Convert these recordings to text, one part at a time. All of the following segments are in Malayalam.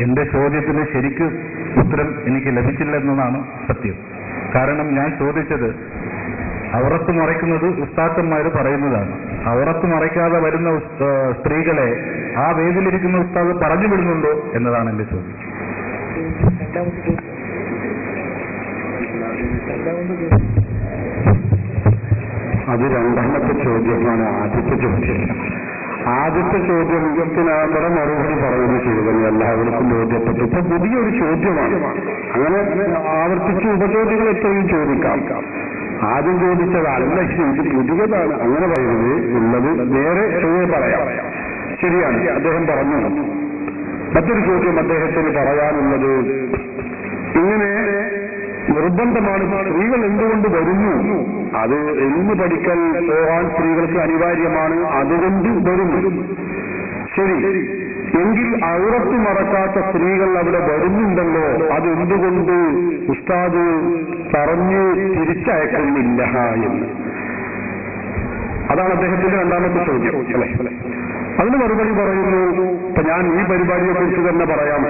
എന്റെ ചോദ്യത്തിന് ശരിക്ക് ഉത്തരം എനിക്ക് ലഭിച്ചില്ലെന്നതാണ് സത്യം. കാരണം ഞാൻ ചോദിച്ചത് ഔറത്ത് മറയ്ക്കുന്നത് ഉസ്താദന്മാർ പറയുന്നതാണ്. ഔറത്ത് മറയ്ക്കാതെ വരുന്ന സ്ത്രീകളെ ആ വേദിയിലിരിക്കുന്ന ഉസ്താദ് പറഞ്ഞു വിടുന്നുണ്ടോ എന്നതാണ് എന്റെ ചോദ്യം. അത് രണ്ടാമത്തെ ചോദ്യമാണ്. ആദ്യത്തെ ചോദ്യത്തിനാകെ മറുപടി പറയുന്ന ചെയ്തത് എല്ലാവർക്കും ബോധ്യപ്പെട്ടു. ഇപ്പൊ പുതിയൊരു ചോദ്യമാണ്. അങ്ങനെ ആവർത്തിച്ച് ഉപചോദ്യങ്ങൾ എത്രയും ചോദിക്കാം. ആദ്യം ചോദിച്ചതല്ല, ഇത് പുതിയതാണ് അങ്ങനെ പറയുന്നത് ഉള്ളത് നേരെ ചൊവ്വേ പറയാം. ശരിയാണ്, അദ്ദേഹം പറഞ്ഞു. മറ്റൊരു ചോദ്യം അദ്ദേഹത്തിന് പറയാനുള്ളത്, ഇങ്ങനെ നിർബന്ധമാണ്, സ്ത്രീകൾ എന്തുകൊണ്ട് വരുന്നു? അത് എന്ന് പഠിക്കൽ പോകാൻ സ്ത്രീകൾക്ക് അനിവാര്യമാണ്, അതുകൊണ്ട് വരുന്നു. ശരി, എങ്കിൽ ഔറത്ത് മറക്കാത്ത സ്ത്രീകൾ അവിടെ വരുന്നുണ്ടല്ലോ, അതെന്തുകൊണ്ട് ഉസ്താദ് പറഞ്ഞ് തിരിച്ചയക്കുന്നില്ല എന്ന്? അതാണ് അദ്ദേഹത്തിന്റെ രണ്ടാമത്തെ ചോദ്യം അല്ലെ. അതിന് മറുപടി പറയുന്നു. ഇപ്പൊ ഞാൻ ഈ പരിപാടിയെ കുറിച്ച് തന്നെ പറയാം.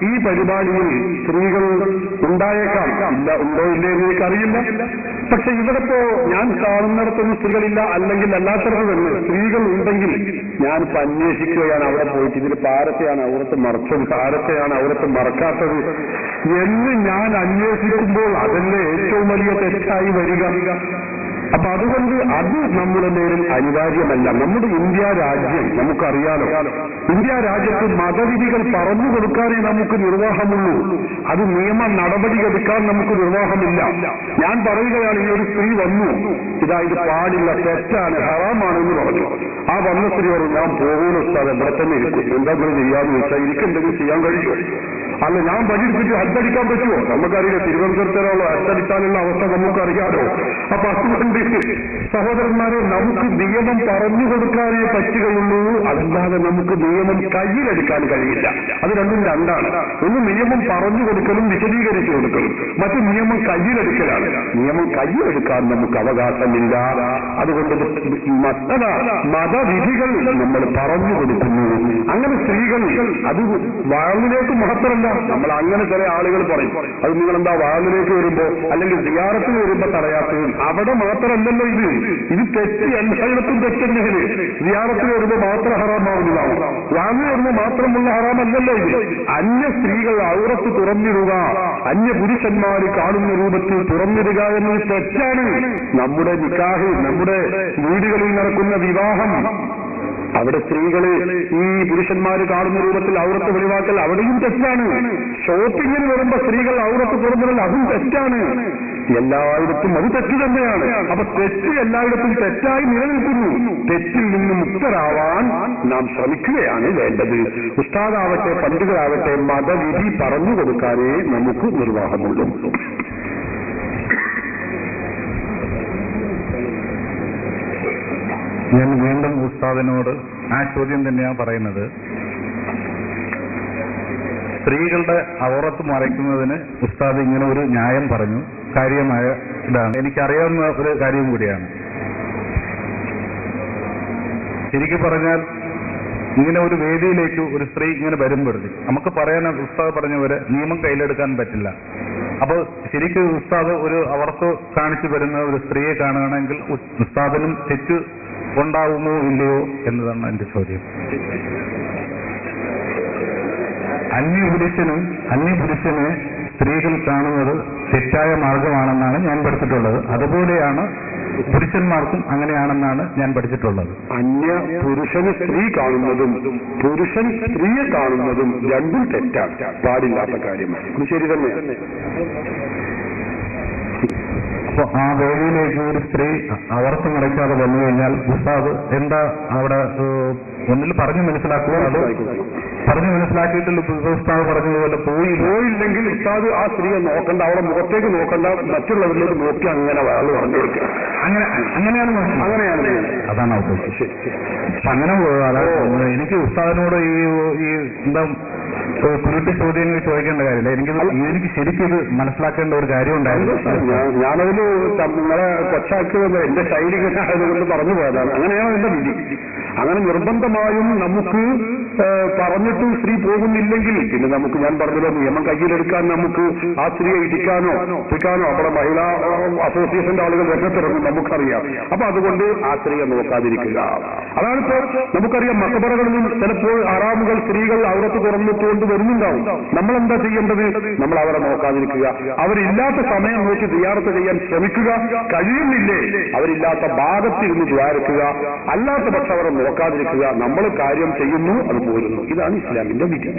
ഈ പരിപാടിയിൽ സ്ത്രീകൾ ഉണ്ടായേക്കാം, ഉണ്ടോ ഇല്ലേ എന്ന് എനിക്കറിയില്ല. പക്ഷെ ഇവിടപ്പോ ഞാൻ കാണുന്നിടത്തൊന്നും സ്ത്രീകളില്ല, അല്ലെങ്കിൽ അല്ലാത്തവർക്ക് തന്നെ സ്ത്രീകൾ ഉണ്ടെങ്കിൽ ഞാനിപ്പോ അന്വേഷിക്കുകയാണ് അവിടെ പോയിട്ട്. ഇതിൽ ആരൊക്കെയാണ് ഔറത്ത് മറച്ചത്, ആരൊക്കെയാണ് ഔറത്ത് മറക്കാത്തത് എന്ന് ഞാൻ അന്വേഷിക്കുമ്പോൾ അതല്ലേ ഏറ്റവും വലിയ തെറ്റായി വരിക. അപ്പൊ അതുകൊണ്ട് അത് നമ്മുടെ മേലിൽ അനിവാര്യമല്ല. നമ്മുടെ ഇന്ത്യ രാജ്യം നമുക്കറിയാലോ, ഇന്ത്യ രാജ്യത്ത് മതവിധികൾ പറഞ്ഞു കൊടുക്കാനേ നമുക്ക് നിർവാഹമുള്ളൂ. അത് നിയമ നടപടിയെടുക്കാൻ നമുക്ക് നിർവാഹമില്ല. ഞാൻ പറയുകയാണ്, ഈ ഒരു സ്ത്രീ വന്നു, ഇത് പാടില്ല, തെറ്റാണ്, ഹറാമാണെന്ന് പറഞ്ഞു. ആ വന്ന സ്ത്രീ പറഞ്ഞു, ഞാൻ പോകുന്ന ഉസ്താദ് ഇവിടെ തന്നെ ഇരിക്കും, എന്തെങ്കിലും ചെയ്യാന്ന് വെച്ചാൽ എനിക്കെന്തെങ്കിലും ചെയ്യാൻ കഴിയുമോ? അല്ല, ഞാൻ പഠിപ്പിച്ച് ഹജ്ജടിക്കാൻ പറ്റുമോ? നമുക്കറിയില്ല, തിരുവനന്തപുരത്തിലുള്ള ഹജ്ജടിക്കാനുള്ള അവസ്ഥ നമുക്കറിയാലോ. അപ്പൊ അതുകൊണ്ട് സഹോദരന്മാരെ, നമുക്ക് നിയമം പറഞ്ഞു കൊടുക്കാനേ പറ്റുകയുള്ളൂ, അതല്ലാതെ നമുക്ക് നിയമം കയ്യിലെടുക്കാൻ കഴിയില്ല. അത് രണ്ടും രണ്ടാണ്. ഒന്ന് നിയമം പറഞ്ഞു കൊടുക്കലും വിശദീകരിച്ചു കൊടുക്കലും, മറ്റു നിയമം കയ്യിലെടുക്കലാണ്. നിയമം കയ്യിലെടുക്കാൻ നമുക്ക് അവകാശമില്ല. അതുകൊണ്ട് മതവിധികൾ നമ്മൾ പറഞ്ഞു കൊടുക്കുന്നു. അങ്ങനെ സ്ത്രീകൾ അത് വാളിലേക്ക് മാത്രമല്ല, നമ്മൾ അങ്ങനെ ചില ആളുകൾ പറയും, അത് നിങ്ങളെന്താ വാളിലേക്ക് വരുമ്പോ അല്ലെങ്കിൽ സിയാറത്തിന് വരുമ്പോ തടയാത്തത്? അവിടെ മാത്രമല്ലല്ലോ ഇത് തെറ്റ്, എല്ലായിടത്തും തെറ്റന്നെയാണ്. സിയാറത്തിന് വരുമ്പോ മാത്രം ഹറാമാവുന്നതാണ്, വാങ്ങി വരുമ്പോ മാത്രമുള്ള ഹറാമല്ലല്ലോ ഇത്. അന്യ സ്ത്രീകൾ ഔറത്ത് തുറന്നിടുക, അന്യ പുരുഷന്മാർ കാണുന്ന രൂപത്തിൽ തുറന്നിടുക എന്നത് തെറ്റാണ്. നമ്മുടെ നിക്കാഹ്, നമ്മുടെ വീടുകളിൽ നടക്കുന്ന വിവാഹം, അവിടെ സ്ത്രീകള് ഈ പുരുഷന്മാര് കാണുന്ന രൂപത്തിൽ ഔറത്ത് വെളിവാക്കൽ അവിടെയും തെറ്റാണ്. ഷോപ്പിങ്ങിന് വരുമ്പോ സ്ത്രീകൾ ഔറത്ത് തുറന്നിടൽ അതും തെറ്റാണ്. എല്ലായിടത്തും അത് തെറ്റ് തന്നെയാണ്. അപ്പൊ തെറ്റ് എല്ലായിടത്തും തെറ്റായി നിലനിൽക്കുന്നു. തെറ്റിൽ നിന്ന് മുക്തരാവാൻ നാം ശ്രമിക്കുകയാണ് വേണ്ടത്. ഉസ്താദാവട്ടെ പണ്ഡിതരാവട്ടെ മതവിധി പറഞ്ഞു കൊടുക്കാനേ നമുക്ക് നിർവാഹമുള്ളൂ. ഞാൻ വീണ്ടും ഉസ്താദിനോട് ആ ചോദ്യം തന്നെയാണ് പറയുന്നത്. സ്ത്രീകളുടെ ഔറത്ത് മറയ്ക്കുന്നതിന് ഉസ്താദ് ഇങ്ങനെ ഒരു ന്യായം പറഞ്ഞു, കാര്യമായ ഇതാണ്, എനിക്കറിയാവുന്ന ഒരു കാര്യം കൂടിയാണ്. ശരിക്കും പറഞ്ഞാൽ ഇങ്ങനെ ഒരു വേദിയിലേക്ക് ഒരു സ്ത്രീ ഇങ്ങനെ വരുമ്പോഴത്തേക്ക് നമുക്ക് പറയാൻ ഉസ്താദ് പറഞ്ഞവരെ നിയമം കയ്യിലെടുക്കാൻ പറ്റില്ല. അപ്പൊ ശരിക്കും ഉസ്താദ് ഒരു ഔറത്ത് കാണിച്ചു വരുന്ന ഒരു സ്ത്രീയെ കാണുകയാണെങ്കിൽ ഉസ്താദിനും തെറ്റ് ഉണ്ടാവുമോ ഇല്ലയോ എന്നതാണ് എന്റെ ചോദ്യം. അന്യപുരുഷനെ സ്ത്രീകൾ കാണുന്നത് തെറ്റായ മാർഗമാണെന്നാണ് ഞാൻ പഠിച്ചിട്ടുള്ളത്. അതുപോലെയാണ് പുരുഷന്മാർക്കും അങ്ങനെയാണെന്നാണ് ഞാൻ പഠിച്ചിട്ടുള്ളത്. അന്യ പുരുഷന് സ്ത്രീ കാണുന്നതും പുരുഷൻ സ്ത്രീയെ കാണുന്നതും രണ്ടും തെറ്റാണ്, പാടില്ലാത്ത കാര്യമാണ്. ശരി തന്നെ. അപ്പൊ ആ വേദിയിലേക്ക് ഒരു സ്ത്രീ ഔറത്ത് മറയ്ക്കാതെ വന്നു കഴിഞ്ഞാൽ ഉസ്താദ് എന്താ അവിടെ ഒന്നിൽ പറഞ്ഞു മനസ്സിലാക്കുക, അത് പറഞ്ഞു മനസ്സിലാക്കിയിട്ടില്ല ഉസ്താദ് പറഞ്ഞതുപോലെ പോയില്ലെങ്കിൽ ഉസ്താദ് ആ സ്ത്രീയെ നോക്കണ്ട, അവളെ മുഖത്തേക്ക് നോക്കണ്ട, മറ്റുള്ളവരിലേക്ക് നോക്കി അങ്ങനെ വാള് പറഞ്ഞു കൊടുക്കുക. അങ്ങനെയാണ് അതാണ് ഉദ്ദേശിച്ചത്. അങ്ങനെ എനിക്ക് ഉസ്താദിനോട് ഈ എന്താ കുരുട്ടി ചോദ്യങ്ങൾ ചോദിക്കേണ്ട കാര്യമില്ല. എനിക്ക് ശരിക്കും ഇത് മനസ്സിലാക്കേണ്ട ഒരു കാര്യം ഉണ്ടായിരുന്നു. ഞാനതിന് നിങ്ങളെ കൊച്ചാക്കിയത് എന്റെ ശൈലികനായതുകൊണ്ട് പറഞ്ഞു പോയതാണ്. അങ്ങനെയാണ് എന്റെ വിധി. അങ്ങനെ നിർബന്ധമായും നമുക്ക് പറഞ്ഞിട്ടും സ്ത്രീ പോകുന്നില്ലെങ്കിൽ പിന്നെ നമുക്ക്, ഞാൻ പറഞ്ഞല്ലോ, നിയമം കയ്യിലെടുക്കാൻ നമുക്ക് ആ സ്ത്രീയെ ഇടിക്കാനോ അവിടെ മഹിളാ അസോസിയേഷന്റെ ആളുകൾ രംഗത്തിറങ്ങും, നമുക്കറിയാം. അപ്പൊ അതുകൊണ്ട് ആ സ്ത്രീയെ നോക്കാതിരിക്കുക. അതാണിപ്പോ നമുക്കറിയാം, മക്കബറകളിലും ചിലപ്പോൾ ആറാമുകൾ സ്ത്രീകൾ അവിടത്ത് തുറന്നിട്ടുകൊണ്ട് വരുന്നുണ്ടാവും. നമ്മളെന്താ ചെയ്യേണ്ടത്? നമ്മൾ അവരെ നോക്കാതിരിക്കുക. അവരില്ലാത്ത സമയം നോക്കി സിയാറത്ത് ചെയ്യാൻ ശ്രമിക്കുക. കഴിയുന്നില്ലേ അവരില്ലാത്ത ഭാഗത്തിരുന്ന് ദ്വാരക്കുക. അല്ലാത്ത പക്ഷം അവരെ നോക്കാതിരിക്കുക. നമ്മൾ കാര്യം ചെയ്യുന്നു, അത് പോരുന്നു. ഇതാണ് ഇസ്ലാമിന്റെ വിധി.